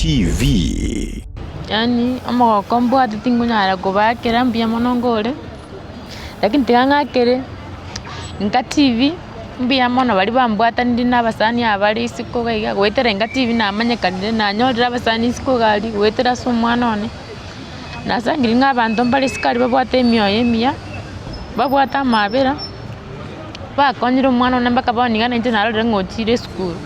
TV. Yani amakombo atitingunyara kubakira mbia monongole lakini tingangakere INKA TV mbia mono bali bambwata ndi nabasani abali isiko gaiga gwetera INKA TV namanyekanire nanyorera abasani isiko gali gwetera sumwana one nasangiri ng'abantu mbali sikali babwata emyoyo emia babwata amabera bakonyera omwana one mpaka bonigana nje narorere ng'otire esukuru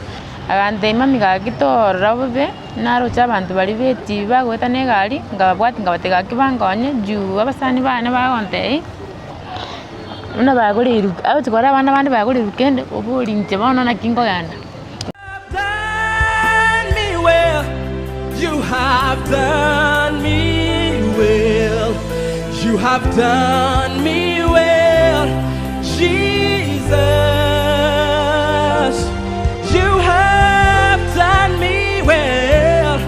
abantu emami gagitorora bobe narocha abantu bali beti bagweta negari ngababwati ngabatega kibangonye juu abasani bana bagontei una baguriru abatikora abana bandi baguriru kende obuli nje bona na kingo ganda. You have done me well. You have done me well, Jesus. You have done me well.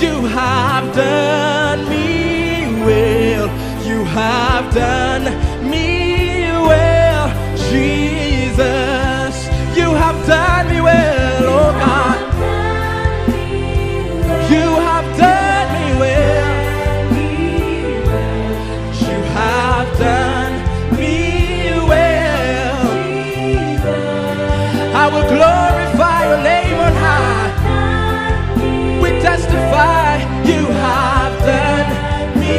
You have done me well. You have done me well, Jesus. You have done me well, oh God. You have done me well. You have done me well. I will glorify your name on high. We testify you have done me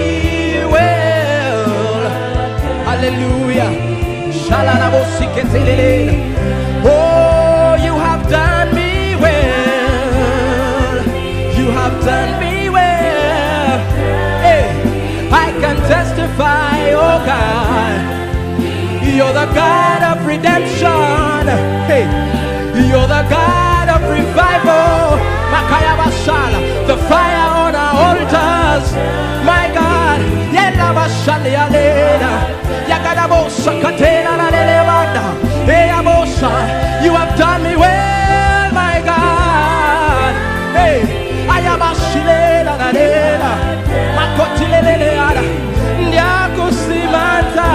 well. Hallelujah. Oh, you have done me well. You have done me well. Hey, I can testify, oh God. You're the God of redemption. Hey, you're the God of revival. The fire on our altars. My God. You have done me well, my God. Hey, I am a shilela na nena. Makotilele ada. Ndiako simanta.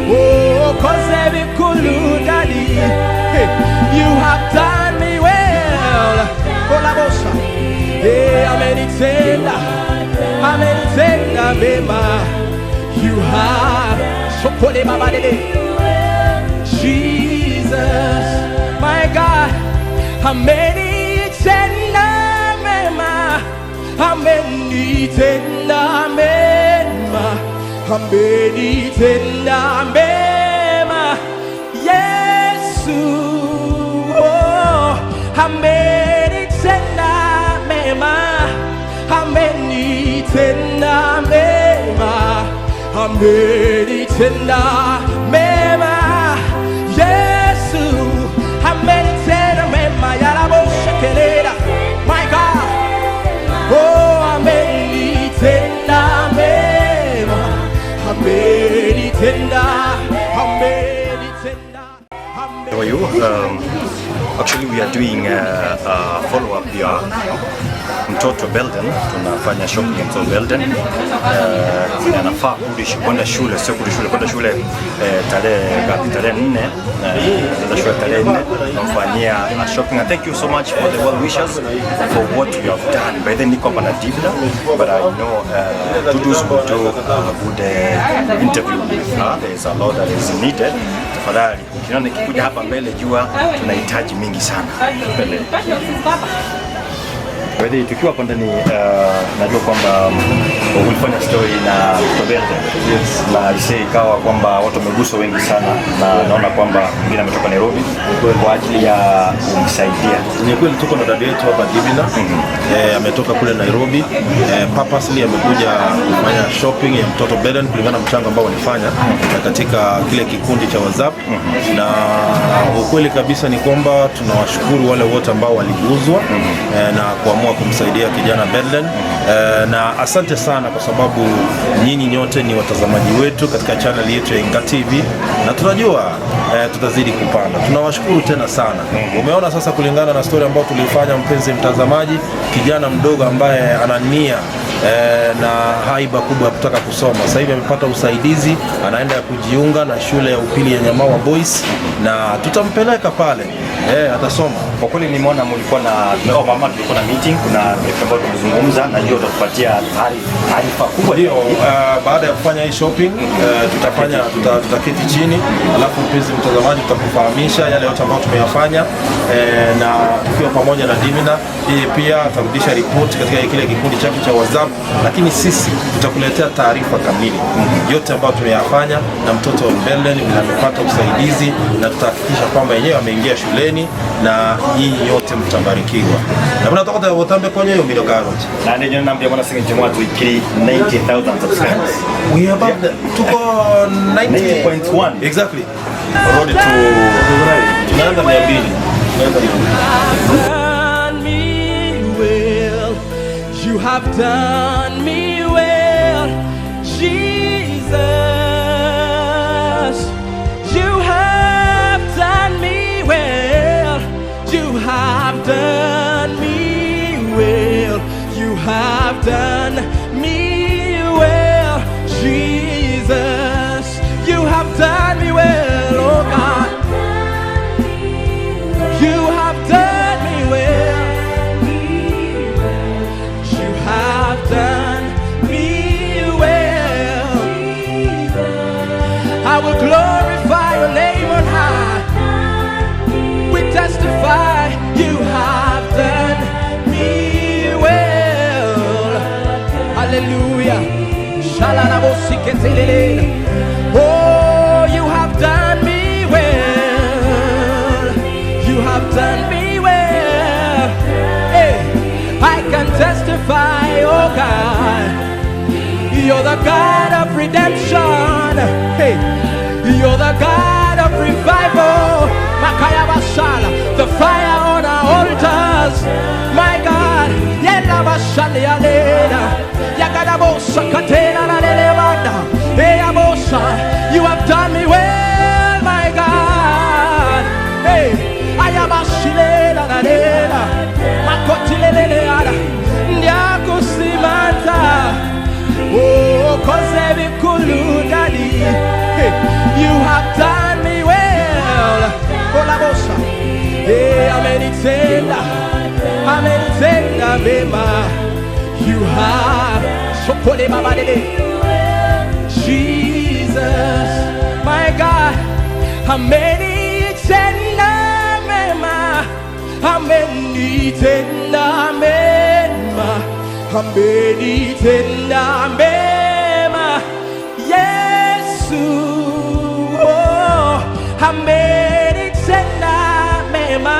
Oh, cause every kulu daddy. You have done me well. Kolabosa. Hey, amenitenda. Amenitenda bema. You have. Sokole babadele. Jesus, my God. Amenitenda mema. Amenitenda mema. Amenitenda mema. Yesu, oh, amenitenda mema. Amenitenda mema. Amenitenda mema. Yesu, amenitenda mema. Yarabo shekelera, my God. Oh, amenitenda mema. Amenitenda, amenitenda. How are you? Actually, we are doing a follow-up here. Mtoto Belden, tunafanya shopping mtoto Belden. Anafaa kwenda shule, sio kwenda shule tarehe 4, shule tarehe 4 tunafanyia shopping. And thank you so much for the well wishes for what we have done. By then niko hapa na Dibla, but I know to do a good interview with her. There is a lot that is needed. Tafadhali ukiona nikikuja hapa mbele jua tunahitaji mingi sana. Wewe tukiwa hapa ndani najua kwamba ulifanya story na Belden. Yes. Na ise ikawa kwamba watu wameguswa wengi sana na naona kwamba mwingine ametoka Nairobi kwa ajili ya kumsaidia. Ni kweli tuko na dada yetu hapa Dibina. Ametoka kule Nairobi. Purposely amekuja kufanya shopping ya mtoto Belden kulingana na mchango ambao walifanya katika kile kikundi cha WhatsApp. Na ukweli kabisa ni kwamba tunawashukuru wale wote ambao waliguzwa na kuamua kumsaidia kijana Belden. Na asante sana kwa sababu nyinyi nyote ni watazamaji wetu katika channel yetu ya INKA TV na tunajua tutazidi kupanda. Tunawashukuru tena sana. Umeona sasa kulingana na story ambayo tulifanya, mpenzi mtazamaji, kijana mdogo ambaye ana nia na haiba kubwa ya kutaka kusoma. Sasa hivi amepata usaidizi, anaenda kujiunga na shule ya upili ya Onyamora Boys na tutampeleka pale atasoma. Kwa kweli nimeona mlikuwa na mama, tulikuwa na meeting, kuna vitu ambavyo tulizungumza, najua utakupatia taarifa kubwa. Ndio, baada ya kufanya hii shopping tutaketi chini, alafu mpenzi mtazamaji tutakufahamisha yale yote ambayo tumeyafanya, na tukiwa pamoja na Dimina, yeye pia atarudisha report katika kile kikundi chake cha WhatsApp, lakini sisi tutakuletea taarifa kamili yote ambayo tumeyafanya, na mtoto Belden amepata usaidizi, na tutahakikisha kwamba yeye ameingia shuleni na nyinyi yote mtabarikiwa. Na mnatoka wotambe kwenye hiyo video card. Na ndio nambia mwana Senge jamaa tu ikili 90,000 subscribers. We have tuko 90.1 exactly. Road to tunaanza 200. You have done me well, Jesus. You have done me well. You have done me well. You have done me well, Jesus. You have done me well, oh God. You have done me well. Done me well. I will glorify your name on high. We testify you have done me well. Hallelujah. Oh, you have done me well. You have done me well. Hey, I can testify, oh God, you're the God of redemption. Hey, you're the God of revival. Makaya Bashala, the fire on our altars. My God, Yella Bashali Alena, Yakadabosa Katena Lelevanda, Eabosa, you have done me well, my God. Hey, I am a Shilena Nalena, Makotilena, Ndiakusimanta. Oh, cause you have done me well. Oh, la bossa. Hey, amenitenda, bema. You have sokole babadele. Jesus, my God, amenitenda bema. Amenitenda bema. Amenitenda bema. Yesu, oh, amenitenda mema.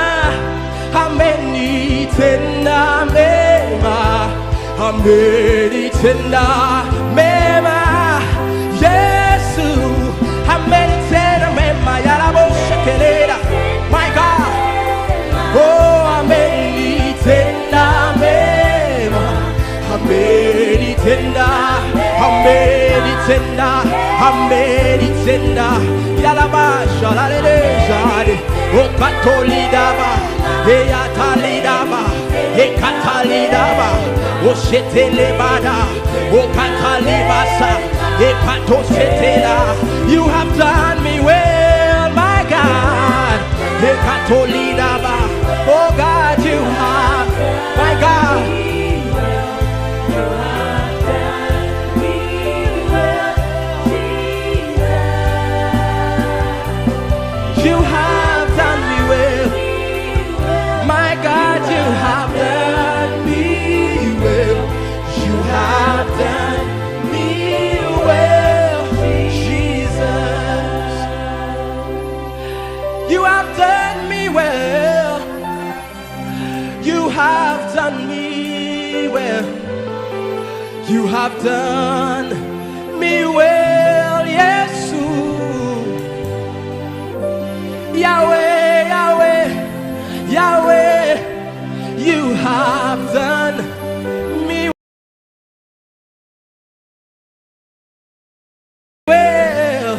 Amenitenda mema. Amenitenda mema. Yesu, amenitenda mema. Yalaboshkelera, my God, oh, amenitenda mema. Amenitenda, amenitenda, amenitenda. Yalabasha la lejade, o katolidaba, e atalidaba, e katalidaba, o shetelebada, o katalibasa, e patosetela. You have done me well, my God. E katolidaba, oh God, you have, my God. You have done me well, my God. You have done me well. You have done me well, Jesus. You have done me well. You have done me well. You have done me well, yes. Yahweh, Yahweh, Yahweh, you have done me well.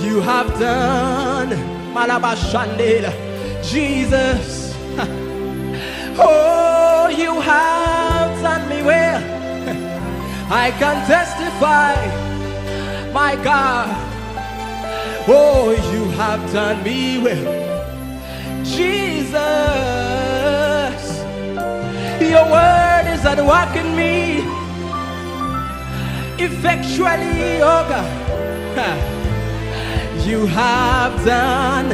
You have done Malabashandela, Jesus. Oh, you have done me well. I can testify, my God. Oh, you have done me well, Jesus. Your word is at work in me, effectually, oh God. You have done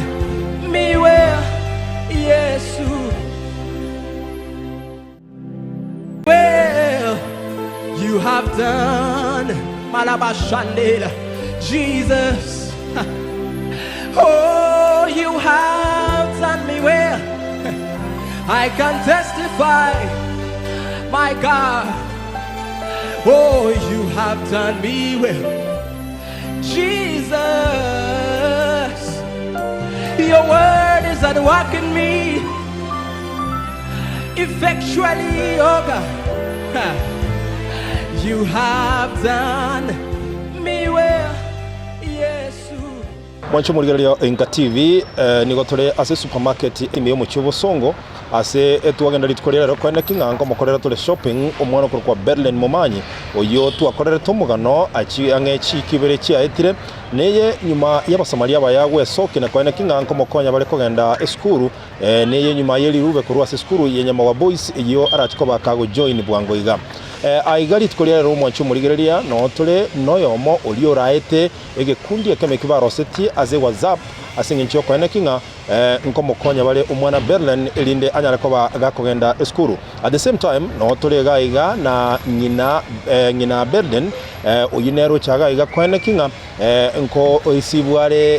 me well, yes. Well, you have done, Malabashandela, Jesus. Oh, you have done me well. I can testify, my God. Oh, you have done me well, Jesus. Your word is at work in me, effectually, oh God. You have done me well, yes. Mwancho murigereria INKA TV nigo turi ase supermarket ime Omochokoro songo ase etwagenda litkorera ro kwenda kingango mokorera tule shopping omwana kwa Belden momanyi oyo twakorera tomugano achi angechi kibere chia etire neye nyuma y'abasamaria bayagwe soke na kwenda kingango mokonya bale kogenda eskuru neye nyuma yeli rube kurwa ase eskuru yenyama boys iyo aratiko bakago join bwango iga aigari tkorera ro mwancho murigereria no tule noyomo olio raete egekundi ekeme kibaroseti aze WhatsApp asinge nchio kwenda kinga nkomo konya bale umwana Belden elinde anyala koba gakogenda eskuru at the same time no tole gaiga na nyina Belden oyinero chaga iga kwenda kinga nko oisibware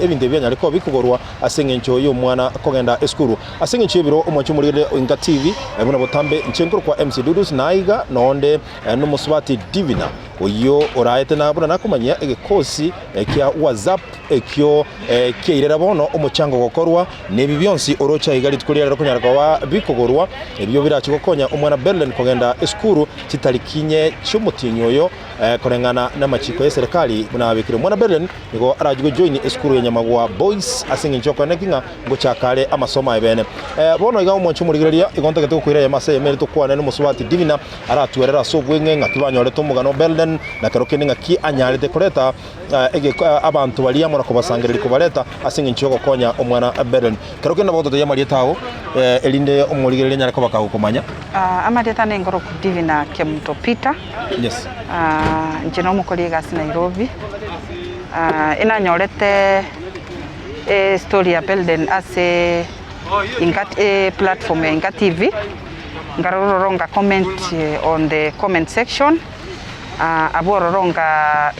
ebinde byanyala ko bikugorwa asinge nchio yo mwana kogenda eskuru asinge nchio biro omwancho muri INKA TV ebuna botambe nchenkuru kwa MC Dudus naiga nonde numuswati divina oyo oraete na buna nakumanya egekosi kia WhatsApp ekyo keirera bono omochango gokorwa nebi byonsi orocha igali tukolera kunyara kwa bikogorwa ebyo birachigokonya omwana Belden kogenda eskuru kitalikinye cyumutinyoyo korengana na machiko ya serikali buna abikire omwana Belden nigo arajugo join eskuru ya nyamagwa boys asinge nchoko nekinga ngo chakale amasoma ebene bono iga omwancho murigereria igonta geto kwira ya mase emere to kwana n'umusubati divina aratwerera sogwenge ngakibanyore to mugano Belden na karokene ngaki anyarete koreta abantu bali amora kubasangirira kubaleta asinge nchoko konya omwana Belden karokene boto ya marietaho elinde omurigereria nyara ko bakagukomanya amateta nengoro divina kemuto Peter yes njino mukoliga Nairobi inanyorete story ya Belden ase INKA platform ya INKA TV ngaroronga comment on the comment section abororonga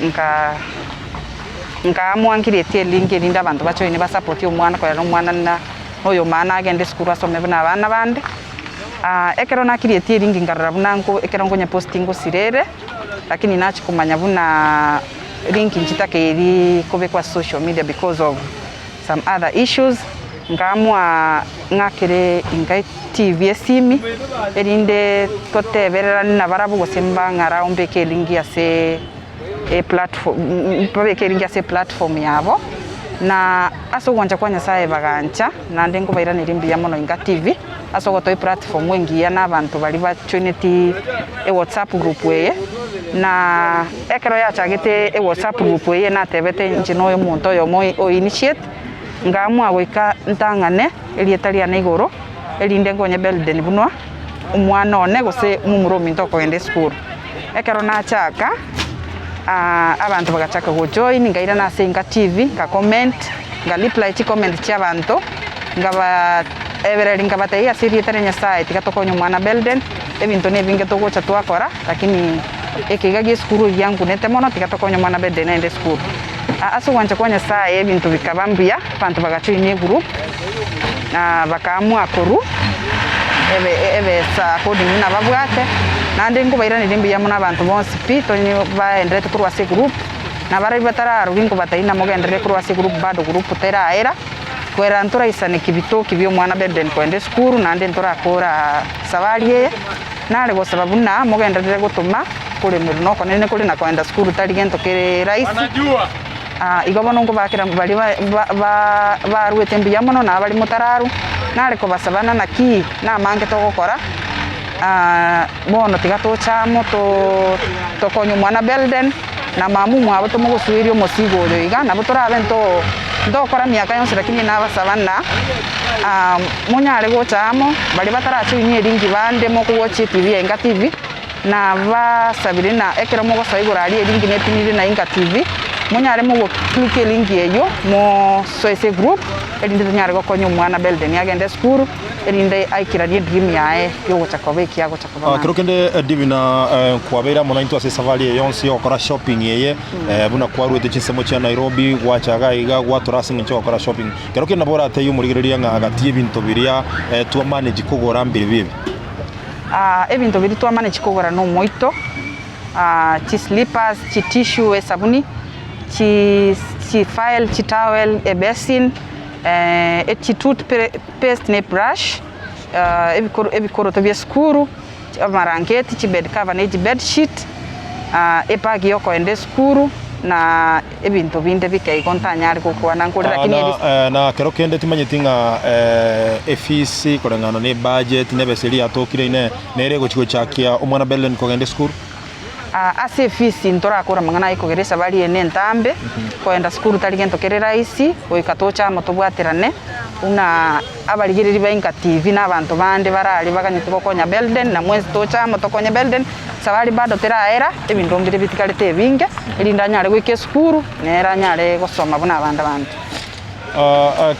nka amwangiretie link linda abantu bacho ine basupport omwana kwa omwana na oyo mana agende skuru asome bana abana bande ekero nakirietie link ngarara bunanko ekero ngonya posting sirere lakini nachi kumanya buna link njitake iri kobe kwa social media because of some other issues ngamwa ngakire INKA TV simi erinde toteberera na barabu gosemba ngara ombeke lingi ase platform probeke lingi ase platform yabo na aso gwanja kwanya sae bagancha na ndengo baira nirimbi ya mono INKA TV aso gotoy platform wengi ya nabantu bali ba trinity WhatsApp group weye na ekero ya chagete WhatsApp group weye na tebete njino yo muntu yo moi o initiate ngamwa goika ntangane elietalia na igoro elinde ngonya Belden bunwa umwana one gose mumuromi ntoko ende school ekero na chaka abantu bagachaka go join ngaira na INKA TV ka comment nga reply ti comment cha abantu ngaba evereri ngabata ya sirietare nya site katokonya mwana Belden ebintu ne binge togocha twakora lakini ekigagi school yangu nete mono tikatokonya mwana Belden ende school aso wanja kwanya saa ebintu bikabambia bantu bagachoine group na bakamwa koru ebe sa according na babwate na ndengo bairani limbi yamuna abantu bonse pito ni baendere kurwa se group na bari batara rugingo bataina mogendere kurwa se group bado group tera era kwera ntora isane kibito kibyo mwana Belden kwende skuru na ndentora akora sabarie nale go sababu na mogendere gutuma kule muruno konene kule na kwenda skuru tali gento kere rais igobono ngo bakira bali ba ruete mbiyamono na bali mutararu nale ko basabana na ki na mange to gukora bono tiga tochamo tokonyo mwana Belden na mamu mwabo tomugusuirio mosigo oyo iga nabo torabe ndokora miaka yonse lakini nabasabana munyare gochamo bali batarachuinye eringi bande mokuwochi TV INKA TV na basabire na ekero mogosaigura ali eringi nepinire na INKA TV munyare mugo click link eyo mo soese group erinde nyare gokonyo mwana Belden agende skuru erinde aikirarie dream yae yogochakobe kiago chakoba kirokende divina kwabera mona into ase safari yonse okora shopping yeye buna kwaruete chinsemo cha Nairobi gwachaga iga gwatorasing ncho okora shopping kirokende bora ate yumurigereria ngagati ebinto biria twa manage kugora mbere bibi ebinto biri twa manage kugora no moito chi slippers chi tissue esabuni chi file chi towel e basin chi toothpaste ne brush ebikoro to bieskuru marangeti chi bed cover ne bed sheet bag yoko ende skuru na ebinto binde bikai kontanyari kokwana nkurira kineri na kero kende timanyitinga efisi korengana ne budget ne beseri atokire ine nere gochiko chakia omwana Belden kogende skuru ase efisi ntorakora mangana ikogeresa bali ene ntambe koenda skuru taligento kerera isi oikatocha motobwaterane una abaligiriri ba INKA TV na abantu bande barali baganyite gokonya Belden na mwezi tocha motokonya Belden sabali bado teraera ebindombire bitikalete binge elinda nyare gwike skuru nera nyare gosoma buna abanda bande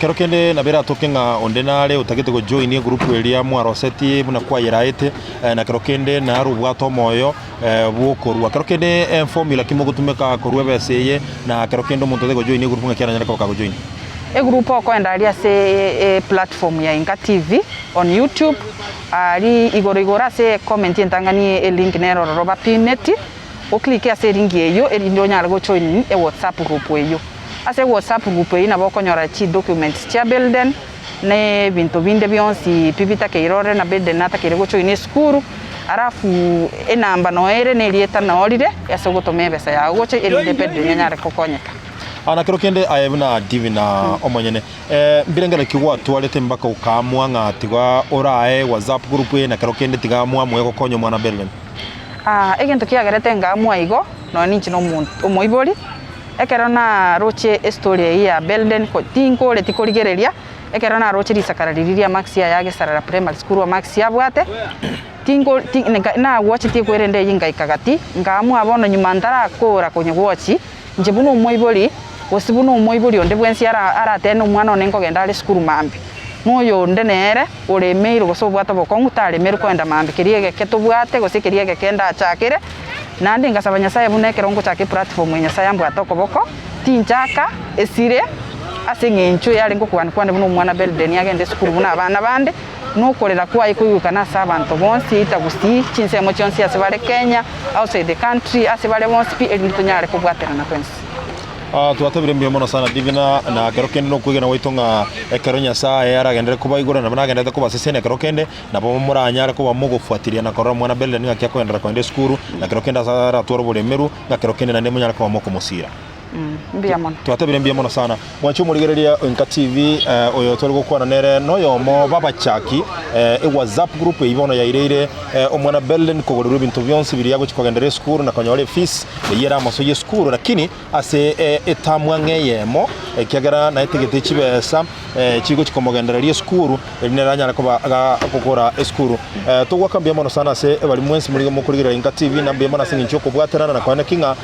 kero kende na bera tokenga ondenale utagete go join group elia mwaroseti buna kwa yiraite na kero kende na rubwato moyo bukorwa kero kende formula kimogutumeka korwe beseye na kero kende omuntu go join group ngakira nyara ko join group okwenda ali ase platform ya INKA TV on YouTube ali igorigora se comment entangani link nero roba pineti o click ase link eyo elindo nyara go join WhatsApp group eyo ase WhatsApp group eyo nabo konyora chi documents cha Belden ne binto binde byonsi pipita keirore na Belden nata kire go join skuru arafu enamba noere ne lieta na olire ase gotome besa ya goche elinde Belden nyara kokonyeka ana kero kende ayebuna divina omonyene mbirengera kigwa twalete mbaka ukamwa ngatigwa orae WhatsApp group na kero kende tigamwa mwego konyo mwana Belden egento kiagerete ngamwa igo no ninchi no muntu omoibori ekero na roche story ya Belden ko tinko le tikorigereria ekero na roche risakarariria maxia yage sarara primary school maxia abwate tinko na watch tikwerende yinga ikagati ngamwa abono nyuma ndara akora konye watch nje buno omoibori osibuno omoibori onde bwensi aratene omwana onengo genda ali skuru mambi moyo onde nere ore meiro gosobwata bokongu tale meru kwenda mambi kiriege ketobwate gosikiriege kenda achakire nandi ngasaba nyasaye bunekero ngo chake platform nyasaye ambwata okoboko tinchaka esire asengencho yali ngo kwande buno omwana Belden yagende skuru buna abana bande nokorera kwa ikuyukana sabantu bonsi itagusti chinsemo chonsi asebale Kenya outside the country asebale bonsi elinto nyare kubwaterana kwensi tuatabire mbio mono sana divina na kero kende no kwigena waitonga ekero nyasaye aragendere kuba igora na banagendete kuba sesene kero kende na bo muranyara kuba mugofuatiria na korora mwana Belden ngakya kwendera kwende skuru na kero kende asara tworo bulemeru na kero kende na ndemo nyara kuba moko musira mbiamono tuatabire mbio mono sana mwancho murigereria INKA TV oyo toli gukwana nere noyo mo babachaki WhatsApp group ibono yairire omwana Belden kogorero bintu byonsi biri yago chikogendere skuru na konyole fees yera amasoye skuru lakini ase etamwa ngeyemo kiagara na etegete chibesa chigo chikomogendereria skuru elinera kuba gukora skuru tugwakambia mono sana se bali mwensi muri mukurigira INKA TV na mbia mono singi choko bwaterana na kwana kinga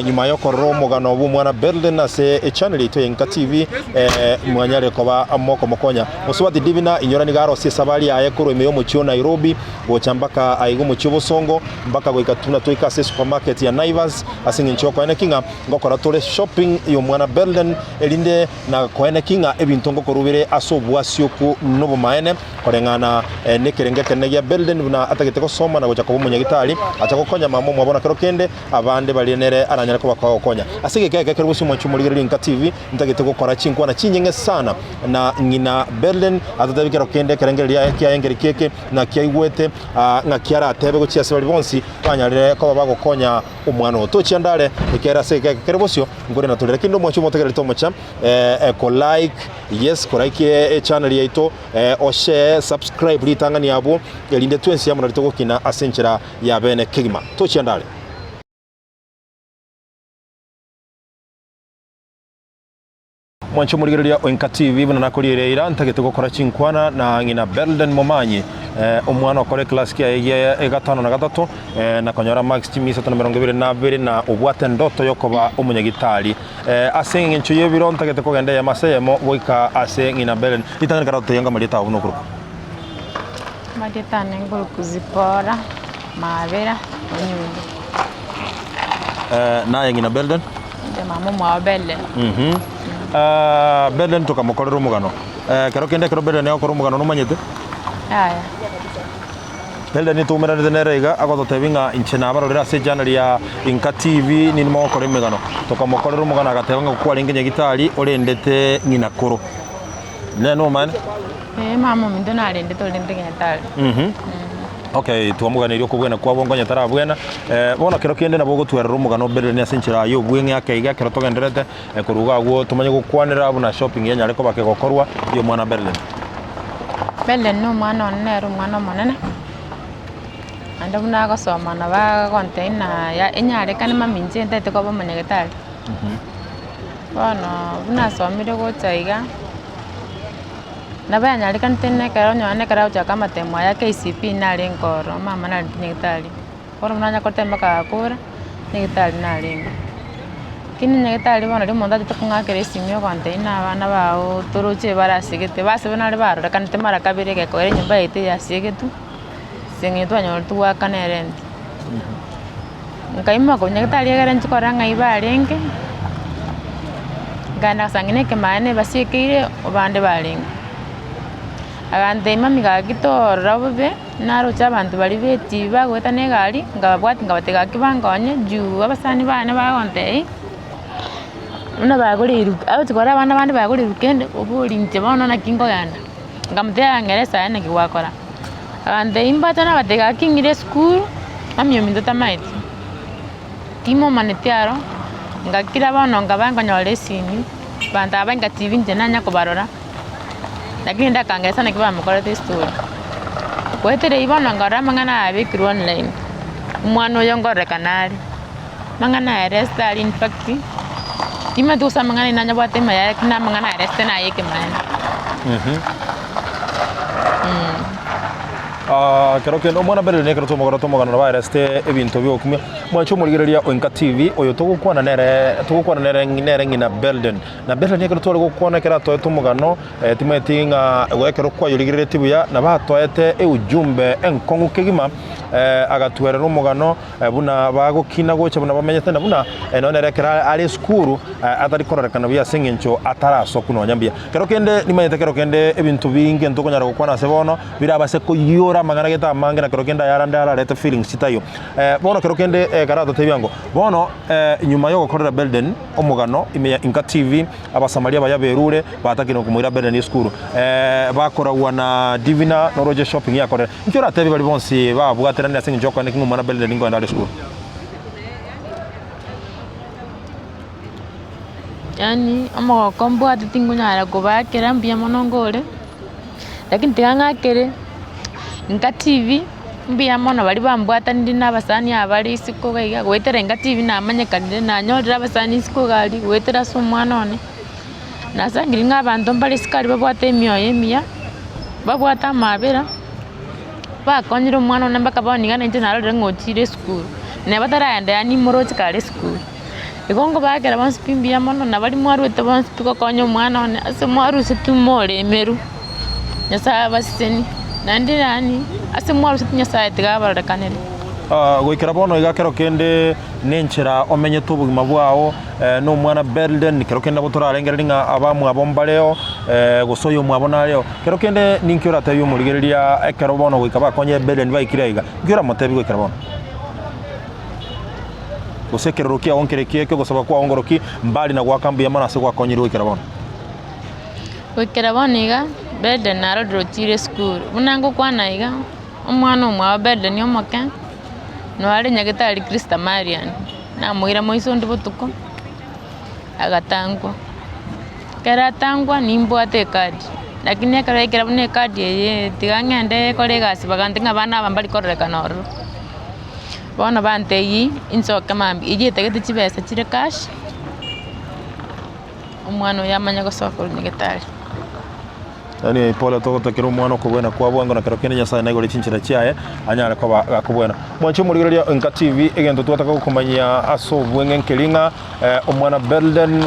nyuma yo kororo mogano mwana Belden ase channel ito INKA TV mwanyare koba amoko mokonya oswati divina inyorani garo se sabali ayekoro emeyo mochio Nairobi gochambaka aigo mochio bosongo mbaka goikatuna toika se supermarket ya Naivas asingi nchoko ene kinga ngokora tole shopping yo mwana Belden elinde na koene kinga ebintongo korubire asobwa sioku nobo maene korengana nekerenge kenege Belden na atagete ko soma na gochako munyagitali achakokonya mamo mwabona kero kende abande balinere aranyara ko bakonya asige keke kero busi mwanchu muligirira INKA TV ntagete gukora chinkwana chinyenge sana na ngina Belden atatabikira kende kerengeria kya engeri keke na kya igwete nga kiara atebe guchiase bali bonsi banyarire ko bagokonya umwana otochi ndale ikera se keke kero busio ngore na tulere kindo mwanchu motegera tomocha ko like yes ko like channel yaito o share subscribe litanga ni abo elinde twensi yamuna litogokina asenchera ya bene kigima tochi ndale mwancho muligirira INKA TV bana nakolirira ntagete gukora chinkwana na ngina Belden momanyi omwana okore class kia ya gatano na gatatu na konyora max team 322 na ubwate ndoto yokoba umunyagitari asenge ncho yebiro ntagete kogenda ya masemo boika ase ngina Belden itanga karato yanga malita uno kuruko malita nengol kuzipora mavera onyundo na ngina Belden de mama mwa Belden Belden toka mokorero umugano kero kende kero Belden yakora umugano numanyete aya Belden ni tumera nerega agoto tebinga inchena barorera se channel ya INKA TV ni mo kore umugano toka mokorero umugano agatebanga kwa lingenye gitari orendete ngina koro neno man mama mindo narende to lingenye gitari Okay, tuamuganiryo kubwena kwa bongonya tarabwena bona kero kende nabo gutwerera umugano Belden ni asenchira yo bwenge akaiga kero togenderete kuruga gwo tumanye gukwanira abuna shopping yenya ariko bakegokorwa yo mwana Belden no mwana onero mwana monene anda buna gasoma na ba container ya enyare kana maminje ndete ko bamanyagetari bona buna somire gotaiga nabanya alika ntene karo nyane karo chaka matemo ya KCP na lengoro mama na nyegitali ora mnanya kotemba ka kura nyegitali na lengo kini nyegitali bona ri monda tukunga kere simyo konte ina bana bao turuche barasigete base bana ri baro kanite mara kabire ke ko ere nyumba ite ya sigetu senge to anyo tu akanere nkaima ko nyegitali gara nchikora ngai barenge gana sangine ke mane basikire obande barenge agande mami gagitora bobe naro chabantu bali beti bagweta ne gari ngababwati ngabatega kibangonye juu abasani bana bagonte una baguriru abatikora bana bandi baguriru kende obuli nte bana na kingo yana ngamtea ngeresa ene kiwakora agande imbata na batega kingire school amyo mindo tamaiti timo manetiaro ngakira bana ngabangonya lesini banda abanga TV njenanya kubarora lakini ndakangesa na kiba mukora the story kwetere ibona ngara mangana abikiri online umwana yongore kanali mangana arrest ali in fact tima dosa mangana inanya bwate maya kina mangana arrest na yeke mana kero kendo mwana Belden ne kero tomogana ba arrest ebinto byo kumya mwancho muligirira INKA TV oyo tugukwana nere ngina Belden na Belden ne kero tole gukwana kera to tomogano timetinga gwekero kwa yuligirira tibuya na batoete ujumbe enkongu kegima agatwerera umugano buna bagukina gocha buna bamenyete na buna none rekera ali skuru atari kororekana bya sengencho ataraso kuno nyambia kero kende nimanyete kero kende ebintu bingi ntokonyara gukwana sebono birabase ko yora magana geta mange na kero kenda yarandara leta feelings sitayo bono kero kende karato tebiango bono nyuma yo gukorera Belden umugano imeya INKA TV abasamaria bayaberure batakino kumwira Belden skuru bakoragwa na Divina no Roger shopping yakorera ncyo ratebi bali bonsi bavuga terana singi joko ne ngumana Belden ngo ndale skuru yani amo kombo atitingunyara kubakera mbia monongole lakini tingangakere INKA TV mbia mono bali bambwata ndi nabasani abali siko gaiga gwetera INKA TV na amanyekanire na nyorera basani siko gali gwetera somwana one nasangiri ng'abantu mbali sikali babwata emyoyo emia babwata mabera bakonyire omwana one mpaka bonigana nje narorire ng'otire skuru ne bataraenda yani morochi kale skuru igongo bakera bonsi pimbia mono na bali mwarwete bonsi tukokonya omwana one ase mwaruse tumore emeru nyasa baseni nandirani ase mwaruse nyasa tigabarekanere goikera bono igakero kende nenchera omenye tubugima bwao no mwana Belden kero kende botorarengeringa abamu abombaleo gosoyo mwabona leo kero kende ninkyora tayo muligereria ekero bono goikaba konye Belden baikiraiga ngyora motebi goikera bono gusekererukia onkerekie kyo gusaba kwa ongoroki mbali na gwakambia mana se gwakonyirwo ikirabona wikiraboniga Belden narodrotire school bunango kwanaiga omwana omwe wa Belden omoke no ari nyagitari Krista Marian na muira moiso ndi butuko agatangwa karatangwa nimbwate kadi lakini akarekera bune kadi ye tigangende kolegasi bagantinga bana bambali koreka noro bona banteyi insoka mambi ije tegete chibesa chire cash omwana yamanya gosoka nyagitari yani pole to kero mwana ko bwena kwa bwango na kero kene nyasaye na igole chinchira chiaye anyara ko bwena mwancho murigereria INKA TV egento twataka kumanyia aso bwenge nkelinga omwana Belden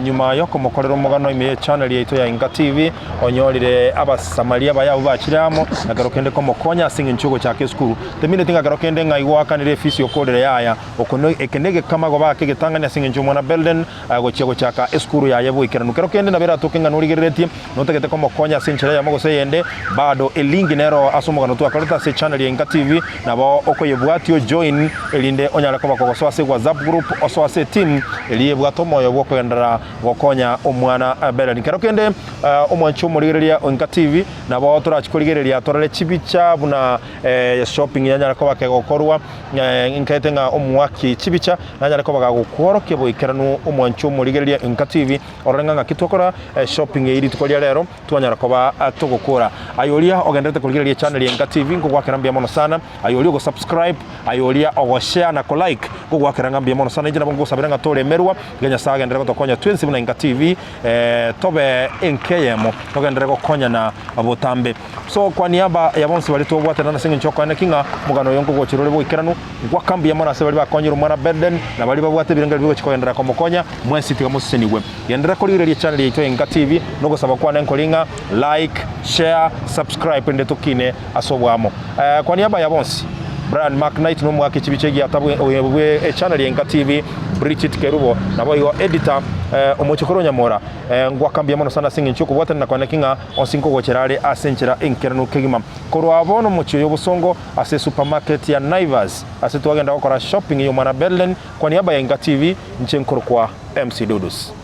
nyuma yo komokorero mugano ime channel yetu ya INKA TV onyorire abasamaria baya ubachiramo na kero kende komokonya singe nchugo chake skuru temine tinga kero kende ngaigwa kanire fisi okorere yaya okono ekenege kama go bake getanganya singe nchugo mwana Belden gochego chaka skuru yaye bwikira kero kende na bera tokenga nurigereretie no como konya sinchira ya mogose yende bado elingi nero asomo kana tuakaleta se channel ya INKA TV na ba okoyebwatio join elinde onyala koma kogoso se WhatsApp group oso se team eliyebwato moyo bwokwendera gokonya omwana Belden kero kende omwancho murigereria INKA TV na ba turachikorigereria torale chibicha buna shopping yanyala koba kegokorwa inkaetenga omwaki chibicha nanyala koba gagukoroke boikeranu omwancho murigereria INKA TV orenganga kitokora shopping iri tukoria lero twanyara koba tugukura ayolia ogendete kuligereria channel ya INKA TV ngogwakira mbia mono sana ayolia go subscribe ayolia ogo share na ko like ngogwakira mbia mono sana ijina bongo sabiranga tole merwa genya saga ndere gotokonya twins na INKA TV tobe enkeyemo togendere gokonya na abotambe so kwa niaba ya bonsi bali tobwatana na singe nchoko na kinga mugano yongo gochirole bwikiranu gwakambia mono ase bali bakonyira mwana Belden na bali babwate birenga bigo chikoendera komokonya mwensi tiga museniwe yendera kuligereria channel ya INKA TV nogo saba kwa nenkolinga like share subscribe nde tokine asobwamo kwa niaba ya bonsi Brand Makinight no mwaki chibichegi atabwe channel ya INKA TV Bridget Kerubo na boyo editor Omochokoro Onyamora ngwakambia mono sana singe nchuko bwata na kwa kinga onsinko gocherale asenchera inkeranu kegima korwa abono mucho yobusongo ase supermarket ya Naivas ase twagenda gukora shopping yo mwana Belden kwa niaba ya INKA TV nchenkoro kwa MC Dudus.